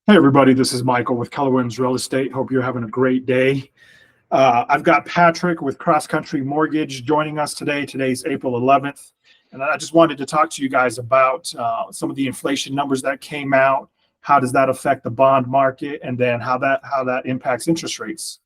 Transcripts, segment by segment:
Hey, everybody, this is Michael with Keller Real Estate. Hope you're having a great day. I've got Patrick with Cross Country Mortgage joining us today. Today's April 11th. And I just wanted to talk to you guys about some of the inflation numbers that came out. How does that affect the bond market? And then how that impacts interest rates.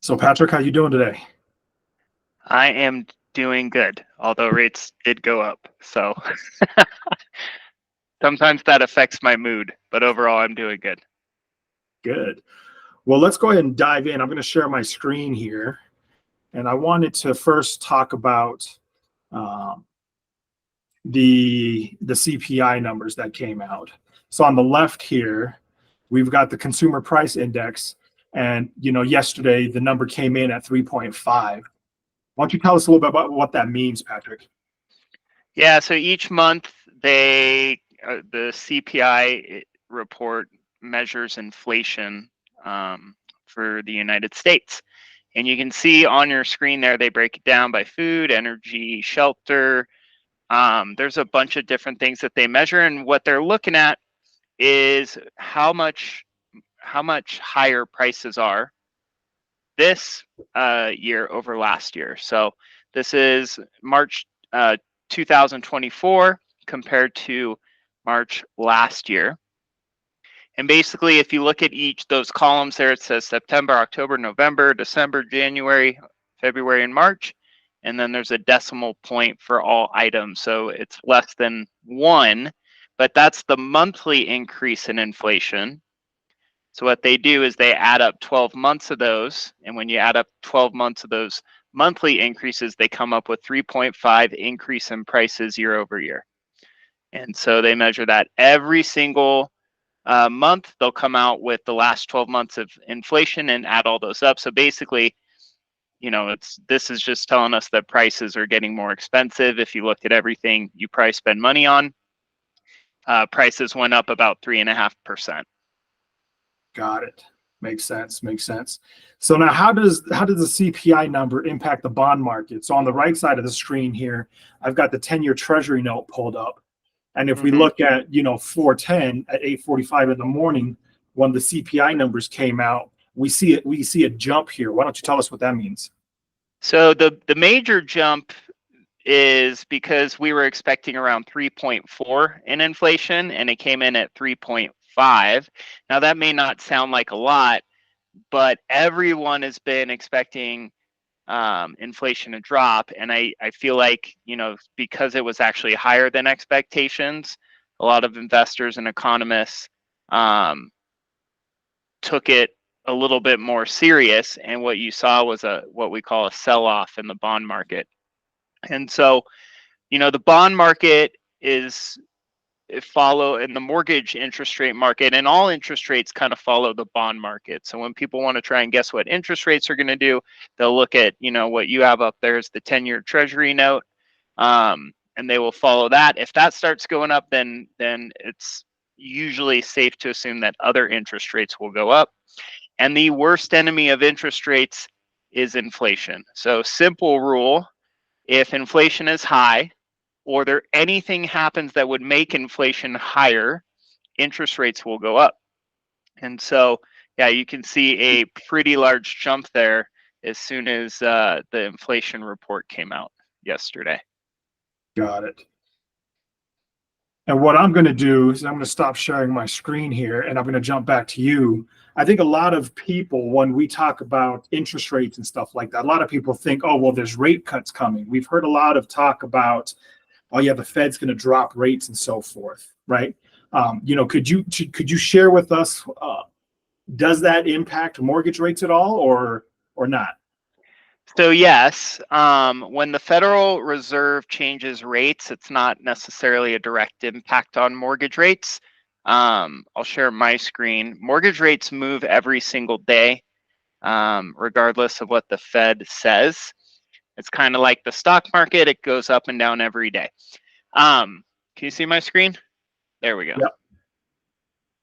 So, Patrick, how you doing today? I am doing good, although rates did go up. So sometimes that affects my mood, but overall I'm doing good. Good. Well, let's go ahead and dive in. I'm going to share my screen here. And I wanted to first talk about um, the CPI numbers that came out. So on the left here, we've got the consumer price index, and yesterday the number came in at 3.5. Why don't you tell us a little bit about what that means, Patrick? Yeah, so each month the CPI report measures inflation for the United States. And you can see on your screen there, they break it down by food, energy, shelter. There's a bunch of different things that they measure, and what they're looking at is how much higher prices are this year over last year. So this is March 2024 compared to March last year. And basically, if you look at each those columns there, it says September, October, November, December, January, February, and March. And then there's a decimal point for all items. So it's less than 1, but that's the monthly increase in inflation. So what they do is they add up 12 months of those. And when you add up 12 months of those monthly increases, they come up with 3.5 increase in prices year over year. And so they measure that every single month. They'll come out with the last 12 months of inflation and add all those up. So basically, this is just telling us that prices are getting more expensive. If you look at everything you probably spend money on, prices went up about 3.5%. Got it. Makes sense. Makes sense. So now, how does the CPI number impact the bond market? So on the right side of the screen here, I've got the 10-year Treasury note pulled up, and if we look at 410 at 8:45 in the morning, when the CPI numbers came out, we see a jump here. Why don't you tell us what that means? So the major jump is because we were expecting around 3.4 in inflation, and it came in at 3.5. Now that may not sound like a lot, but everyone has been expecting inflation to drop, and I feel like because it was actually higher than expectations, a lot of investors and economists took it a little bit more serious, and what you saw was what we call a sell-off in the bond market. And so the bond market is in the mortgage interest rate market, and all interest rates kind of follow the bond market. So when people want to try and guess what interest rates are going to do, they'll look at what you have up there is the 10-year Treasury note, and they will follow that. If that starts going up, then it's usually safe to assume that other interest rates will go up. And the worst enemy of interest rates is inflation. So simple rule: if inflation is high, or anything happens that would make inflation higher, interest rates will go up. And so, yeah, you can see a pretty large jump there as soon as the inflation report came out yesterday. Got it. And what I'm going to do is I'm going to stop sharing my screen here, and I'm going to jump back to you. I think a lot of people, when we talk about interest rates and stuff like that, a lot of people think, oh, well, there's rate cuts coming. We've heard a lot of talk about, oh yeah, the Fed's going to drop rates and so forth, right? Could you share with us, does that impact mortgage rates at all, or not? So yes, when the Federal Reserve changes rates, it's not necessarily a direct impact on mortgage rates. I'll share my screen. Mortgage rates move every single day, regardless of what the Fed says. It's kind of like the stock market. It goes up and down every day. Can you see my screen? There we go. Yep.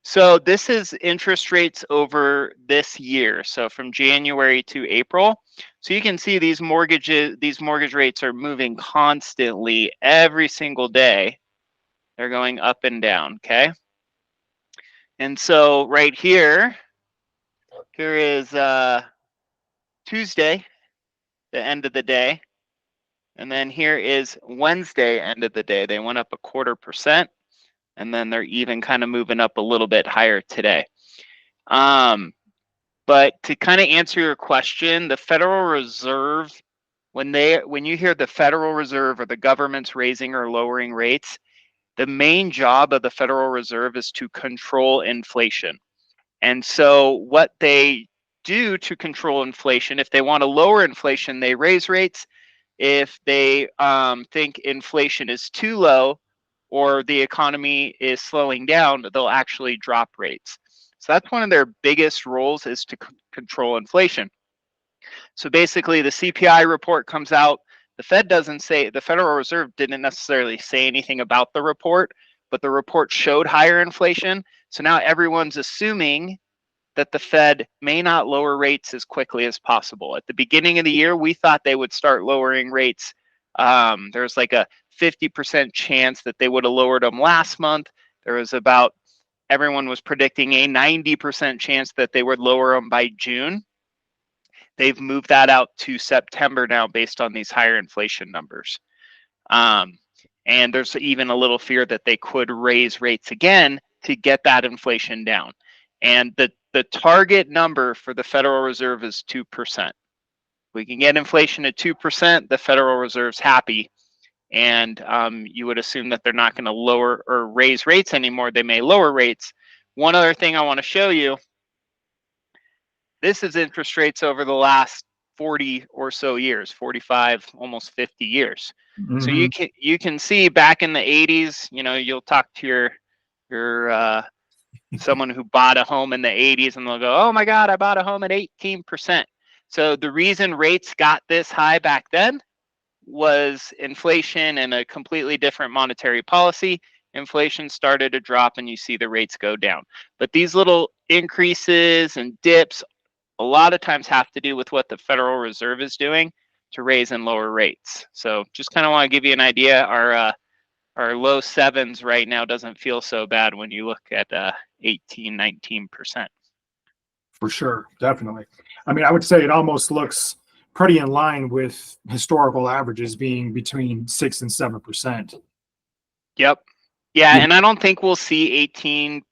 So this is interest rates over this year. So from January to April. So you can see these mortgage rates are moving constantly every single day. They're going up and down, okay? And so right here is Tuesday, the end of the day. And then here is Wednesday, end of the day. They went up 0.25%, and then they're even kind of moving up a little bit higher today. But to kind of answer your question, the Federal Reserve, when you hear the Federal Reserve or the government's raising or lowering rates, the main job of the Federal Reserve is to control inflation. And so what they do to control inflation, if they want to lower inflation, they raise rates. If they think inflation is too low or the economy is slowing down, they'll actually drop rates. So that's one of their biggest roles, is to control inflation. So basically the CPI report comes out. The Federal Reserve didn't necessarily say anything about the report, but the report showed higher inflation. So now everyone's assuming that the Fed may not lower rates as quickly as possible. At the beginning of the year, we thought they would start lowering rates. There's like a 50% chance that they would have lowered them last month. There was everyone was predicting a 90% chance that they would lower them by June. They've moved that out to September now based on these higher inflation numbers. And there's even a little fear that they could raise rates again to get that inflation down. And the target number for the Federal Reserve is 2%. We can get inflation at 2%, the Federal Reserve's happy. And you would assume that they're not going to lower or raise rates anymore. They may lower rates. One other thing I want to show you, this is interest rates over the last 40 or so years, 45, almost 50 years. So Mm-hmm. you can see back in the 80s, you'll talk to your someone who bought a home in the 80s and they'll go, "Oh my God, I bought a home at 18%." So the reason rates got this high back then was inflation and a completely different monetary policy. Inflation started to drop and you see the rates go down. But these little increases and dips a lot of times have to do with what the Federal Reserve is doing to raise and lower rates. So just kind of want to give you an idea. Our low sevens right now doesn't feel so bad when you look at 18, 19%. For sure, definitely. I mean, I would say it almost looks pretty in line with historical averages being between 6 and 7%. Yep. Yeah, You and I don't think we'll see 18%.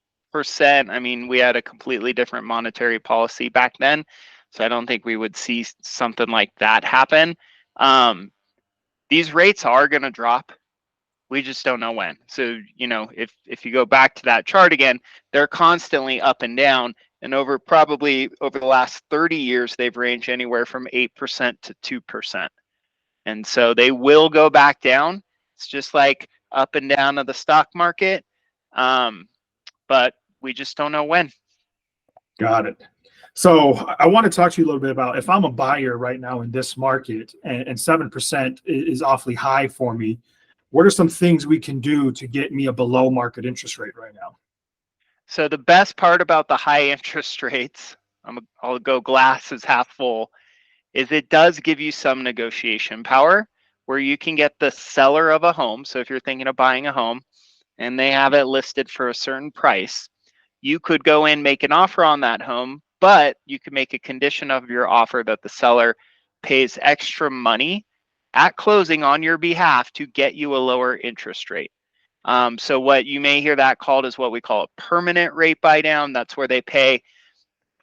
I mean, we had a completely different monetary policy back then, so I don't think we would see something like that happen. These rates are going to drop. We just don't know when. So, if you go back to that chart again, they're constantly up and down. And probably over the last 30 years, they've ranged anywhere from 8% to 2%. And so they will go back down. It's just like up and down of the stock market. But we just don't know when. got it. So I want to talk to you a little bit about, if I'm a buyer right now in this market and 7% is awfully high for me, what are some things we can do to get me a below market interest rate right now? So the best part about the high interest rates, I'll go glass is half full, is it does give you some negotiation power where you can get the seller of a home. So if you're thinking of buying a home and they have it listed for a certain price, you could go in, make an offer on that home, but you could make a condition of your offer that the seller pays extra money at closing on your behalf to get you a lower interest rate. So what you may hear that called is what we call a permanent rate buy down. That's where they pay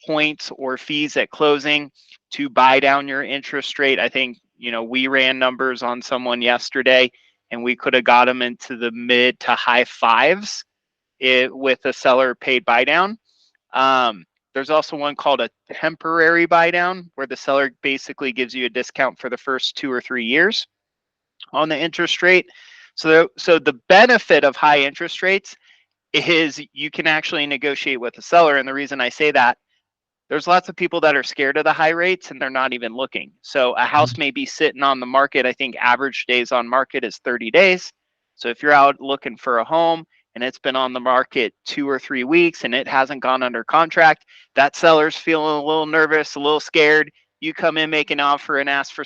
points or fees at closing to buy down your interest rate. I think, we ran numbers on someone yesterday and we could have got them into the mid to high fives with a seller paid buy down. There's also one called a temporary buy down where the seller basically gives you a discount for the first 2 or 3 years on the interest rate. So the benefit of high interest rates is you can actually negotiate with the seller. And the reason I say that, there's lots of people that are scared of the high rates and they're not even looking. So a house may be sitting on the market. I think average days on market is 30 days. So if you're out looking for a home and it's been on the market 2 or 3 weeks and it hasn't gone under contract, that seller's feeling a little nervous, a little scared. You come in, make an offer and ask for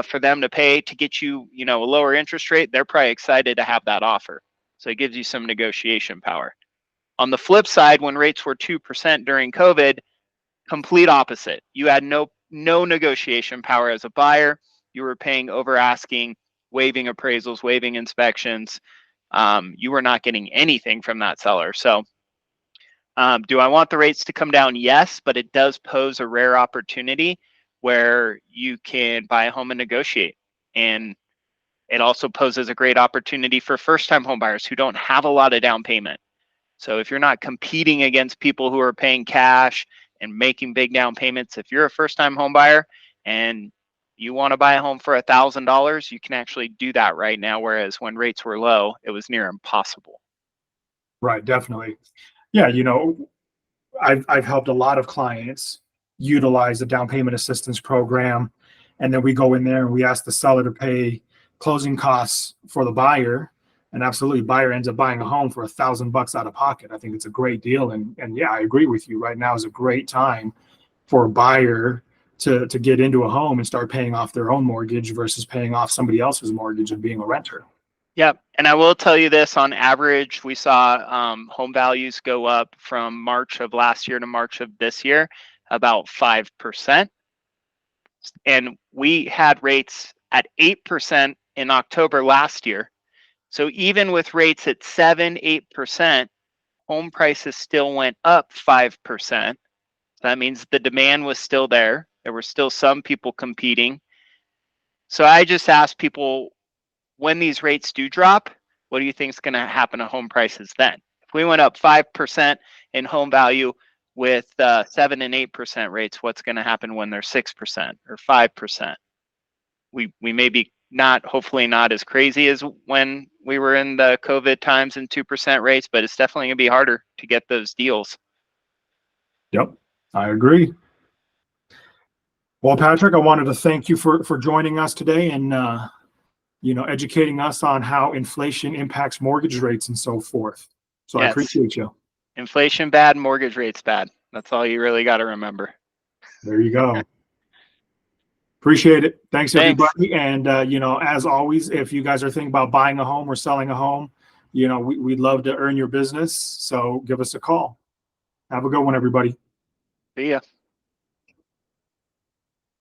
for them to pay to get you, a lower interest rate. They're probably excited to have that offer. So it gives you some negotiation power. On the flip side, when rates were 2% during COVID, complete opposite. You had no negotiation power as a buyer. You were paying over asking, waiving appraisals, waiving inspections. You were not getting anything from that seller. So do I want the rates to come down? Yes, but it does pose a rare opportunity where you can buy a home and negotiate. And it also poses a great opportunity for first-time home buyers who don't have a lot of down payment. So if you're not competing against people who are paying cash and making big down payments, if you're a first-time home buyer and you want to buy a home for $1,000, you can actually do that right now. Whereas when rates were low, it was near impossible. Right, definitely. Yeah, I've helped a lot of clients utilize the down payment assistance program, and then we go in there and we ask the seller to pay closing costs for the buyer, and absolutely, buyer ends up buying a home for $1,000 out of pocket. I think it's a great deal, and yeah, I agree with you. Right now is a great time for a buyer to get into a home and start paying off their own mortgage versus paying off somebody else's mortgage and being a renter. Yep. And I will tell you this, on average, we saw home values go up from March of last year to March of this year, about 5%. And we had rates at 8% in October last year. So even with rates at 7-8%, home prices still went up 5%. That means the demand was still there. There were still some people competing. So I just ask people, when these rates do drop, what do you think is going to happen to home prices then? If we went up 5% in home value with 7 and 8% rates, what's going to happen when they're 6% or 5%? We may be hopefully not as crazy as when we were in the COVID times and 2% rates, but it's definitely going to be harder to get those deals. Yep, I agree. Well, Patrick, I wanted to thank you for joining us today and educating us on how inflation impacts mortgage rates and so forth. So I Yes. appreciate you. Inflation bad, mortgage rates bad. That's all you really got to remember. There you go. Appreciate it. Thanks, Thanks. everybody. And, as always, if you guys are thinking about buying a home or selling a home, we'd love to earn your business. So give us a call. Have a good one, everybody. See ya.